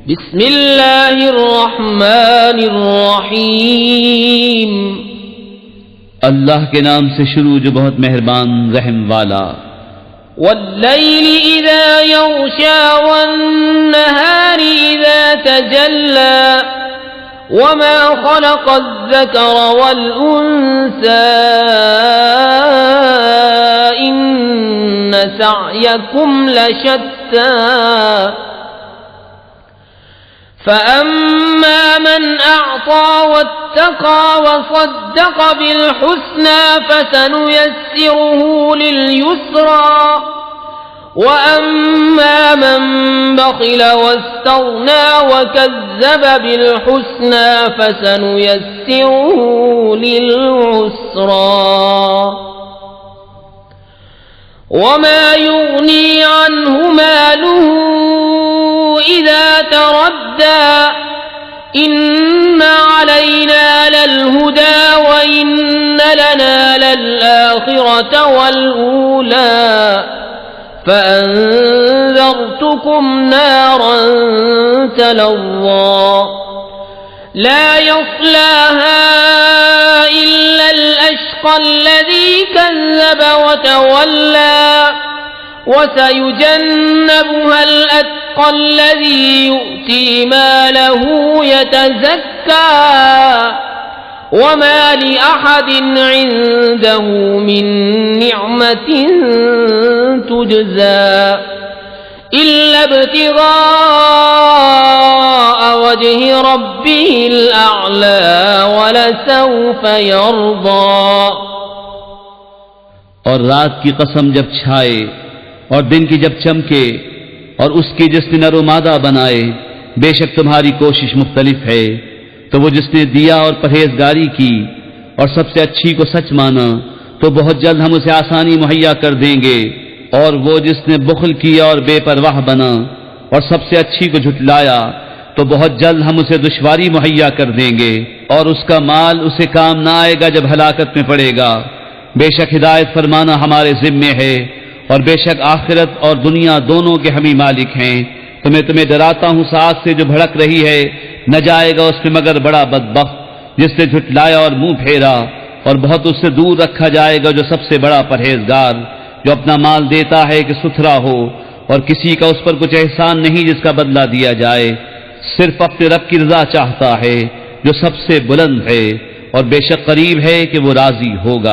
बिस्मिल्लाहिर्रहमानिर्रहीम। अल्लाह के नाम से शुरू जो बहुत मेहरबान रहम वाला। वल्लैलि इज़ा यग़शा वन्नहारि इज़ा तजल्ला वमा ख़लक़ज़-ज़करा वल-उन्सा इन्न सअयकुम लशत्ता फ़अम्मा मन अअता वत्तक़ा वصدق बिल-हुस्ना फसनुयस्सिरुहु लिल-युस्रा वअम्मा मन बख़िल वस्तग़ना वकज़्ज़ब बिल-हुस्ना फसनुयस्सिरुहु लिल-उस्रा वमा युग़नी अन्हु मालुहु इज़ा तरद्दा इन्न अलैना लल-हुदा व इन्न लना लल-आखिरत वल-ऊला फ़अन्ज़रतुकुम नारन तलज़्ज़ा ला यस्लाहा इल्ला अल-अश्क़ा अल्लज़ी कज़्ज़ब वतवल्ला वसयुजन्नबुहा अल-अत्क़ा अल्लज़ी यु'ती मालहु यतज़क्का वमा लिअहदिन इन्दहु मिन निअमतिन तुजज़ा इल्ला इब्तिग़ाअ वजहि रब्बिहिल अअला वलसौफ़ यर्दा। और रात की कसम जब छाए और दिन की जब चमके और उसकी जिसने नरो मादा बनाए, बेशक तुम्हारी कोशिश मुख्तलिफ है। तो वो जिसने दिया और परहेजगारी की और सबसे अच्छी को सच माना तो बहुत जल्द हम उसे आसानी मुहैया कर देंगे। और वो जिसने बुख्ल किया और बेपरवाह बना और सबसे अच्छी को झुटलाया तो बहुत जल्द हम उसे दुश्वारी मुहैया कर देंगे। और उसका माल उसे काम ना आएगा जब हलाकत में पड़ेगा। बेशक हिदायत फरमाना हमारे जिम्मे है और बेशक आखिरत और दुनिया दोनों के हम ही मालिक हैं। तो मैं तुम्हें डराता हूं आग से जो भड़क रही है, न जाएगा उसमें मगर बड़ा बदबख्त जिसने झुटलाया और मुंह फेरा। और बहुत उससे दूर रखा जाएगा जो सबसे बड़ा परहेजगार, जो अपना माल देता है कि सुथरा हो और किसी का उस पर कुछ एहसान नहीं जिसका बदला दिया जाए, सिर्फ अपने रब की रज़ा चाहता है जो सबसे बुलंद है और बेशक करीब है कि वो राजी होगा।